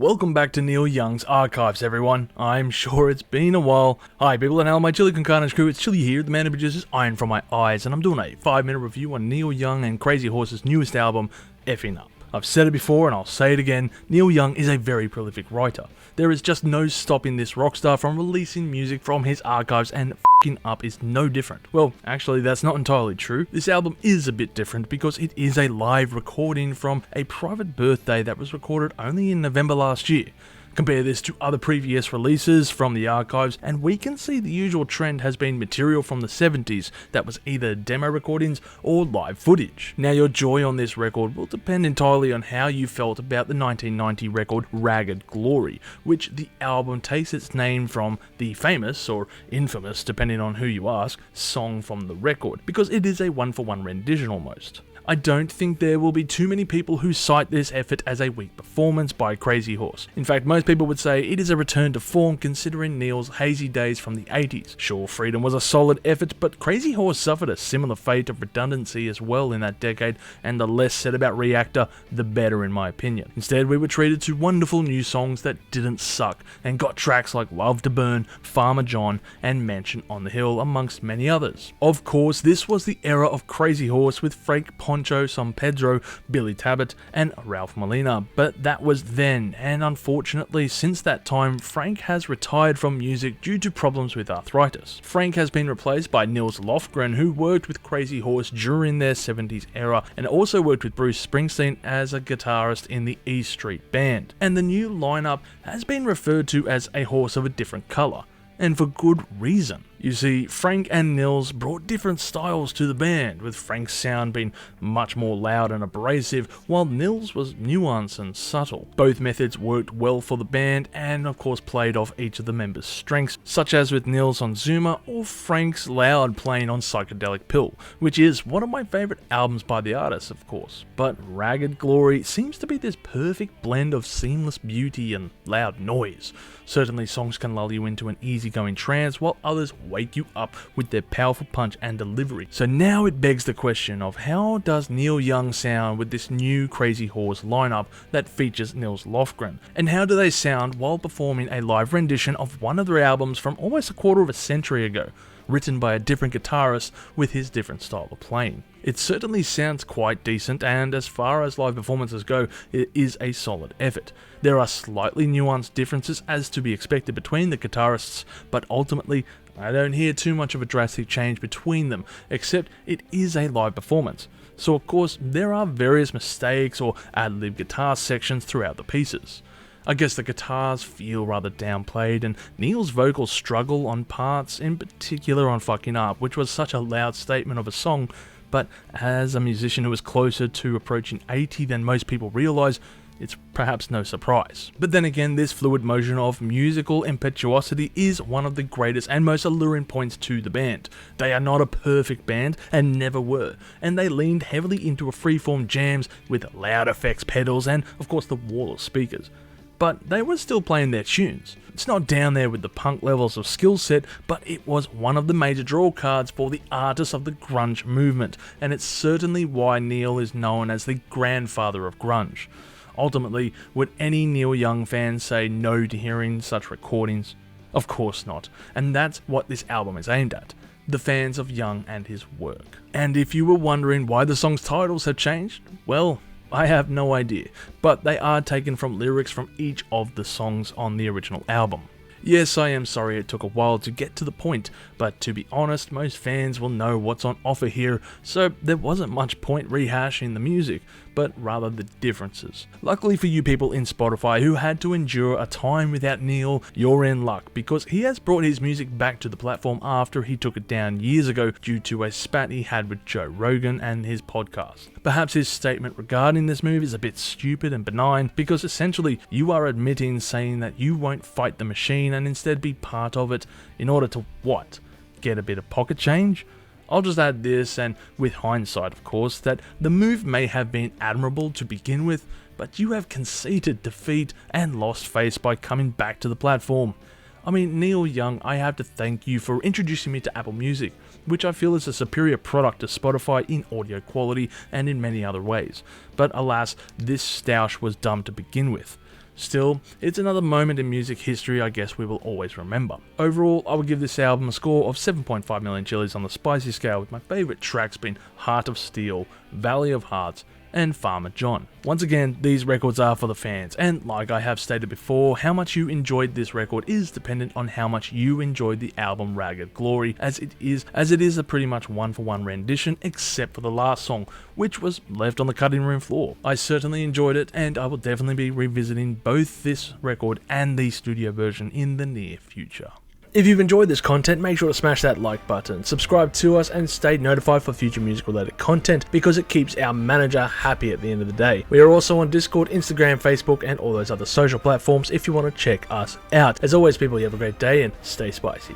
Welcome back to Neil Young's Archives, everyone. I'm sure it's been a while. Hi people, and all my Chili Con Carnage crew, it's Chili here, the man who produces Iron From My Eyes, and I'm doing a 5-minute review on Neil Young and Crazy Horse's newest album, Effing Up. I've said it before and I'll say it again, Neil Young is a very prolific writer. There is just no stopping this rockstar from releasing music from his archives, and F***ing Up is no different. Well, actually that's not entirely true. This album is a bit different because it is a live recording from a private birthday that was recorded only in November last year. Compare this to other previous releases from the archives, and we can see the usual trend has been material from the 70s that was either demo recordings or live footage. Now, your joy on this record will depend entirely on how you felt about the 1990 record Ragged Glory, which the album takes its name from the famous, or infamous depending on who you ask, song from the record, because it is a one-for-one rendition almost. I don't think there will be too many people who cite this effort as a weak performance by Crazy Horse. In fact, most people would say it is a return to form considering Neil's hazy days from the 80s. Sure, Freedom was a solid effort, but Crazy Horse suffered a similar fate of redundancy as well in that decade, and the less said about Reactor, the better in my opinion. Instead, we were treated to wonderful new songs that didn't suck, and got tracks like Love to Burn, Farmer John, and Mansion on the Hill, amongst many others. Of course, this was the era of Crazy Horse with Frank Poncho, San Pedro, Billy Talbot, and Ralph Molina, but that was then, and unfortunately since that time Frank has retired from music due to problems with arthritis. Frank has been replaced by Nils Lofgren, who worked with Crazy Horse during their 70s era and also worked with Bruce Springsteen as a guitarist in the E Street Band. And the new lineup has been referred to as a horse of a different colour, and for good reason. You see, Frank and Nils brought different styles to the band, with Frank's sound being much more loud and abrasive, while Nils was nuanced and subtle. Both methods worked well for the band, and of course played off each of the members' strengths, such as with Nils on Zuma, or Frank's loud playing on Psychedelic Pill, which is one of my favourite albums by the artist, of course. But Ragged Glory seems to be this perfect blend of seamless beauty and loud noise. Certainly songs can lull you into an easygoing trance, while others wake you up with their powerful punch and delivery. So now it begs the question of how does Neil Young sound with this new Crazy Horse lineup that features Nils Lofgren? And how do they sound while performing a live rendition of one of their albums from almost a quarter of a century ago, written by a different guitarist with his different style of playing? It certainly sounds quite decent, and as far as live performances go, it is a solid effort. There are slightly nuanced differences as to be expected between the guitarists, but ultimately I don't hear too much of a drastic change between them, except it is a live performance. So of course there are various mistakes or ad-lib guitar sections throughout the pieces. I guess the guitars feel rather downplayed, and Neil's vocals struggle on parts, in particular on Fucking Up, which was such a loud statement of a song, but as a musician who is closer to approaching 80 than most people realise, it's perhaps no surprise. But then again, this fluid motion of musical impetuosity is one of the greatest and most alluring points to the band. They are not a perfect band, and never were, and they leaned heavily into a freeform jams with loud effects pedals and of course the wall of speakers. But they were still playing their tunes. It's not down there with the punk levels of skill set, but it was one of the major draw cards for the artists of the grunge movement, and it's certainly why Neil is known as the grandfather of grunge. Ultimately, would any Neil Young fan say no to hearing such recordings? Of course not, and that's what this album is aimed at, the fans of Young and his work. And if you were wondering why the songs' titles have changed, well, I have no idea, but they are taken from lyrics from each of the songs on the original album. Yes, I am sorry it took a while to get to the point, but to be honest, most fans will know what's on offer here, so there wasn't much point rehashing the music, but rather the differences. Luckily for you people in Spotify who had to endure a time without Neil, you're in luck, because he has brought his music back to the platform after he took it down years ago due to a spat he had with Joe Rogan and his podcast. Perhaps his statement regarding this move is a bit stupid and benign, because essentially you are admitting saying that you won't fight the machine and instead be part of it in order to what? Get a bit of pocket change? I'll just add this, and with hindsight of course, that the move may have been admirable to begin with, but you have conceded defeat and lost face by coming back to the platform. I mean, Neil Young, I have to thank you for introducing me to Apple Music, which I feel is a superior product to Spotify in audio quality and in many other ways. But alas, this stoush was dumb to begin with. Still, it's another moment in music history I guess we will always remember. Overall, I would give this album a score of 7.5 million chilies on the spicy scale, with my favourite tracks being Heart of Steel, Valley of Hearts, and Farmer John. Once again, these records are for the fans, and like I have stated before, how much you enjoyed this record is dependent on how much you enjoyed the album Ragged Glory, as it is a pretty much one-for-one rendition, except for the last song, which was left on the cutting room floor. I certainly enjoyed it, and I will definitely be revisiting both this record and the studio version in the near future. If you've enjoyed this content, make sure to smash that like button, subscribe to us, and stay notified for future music related content, because it keeps our manager happy at the end of the day. We are also on Discord, Instagram, Facebook, and all those other social platforms if you want to check us out. As always, people, you have a great day and stay spicy.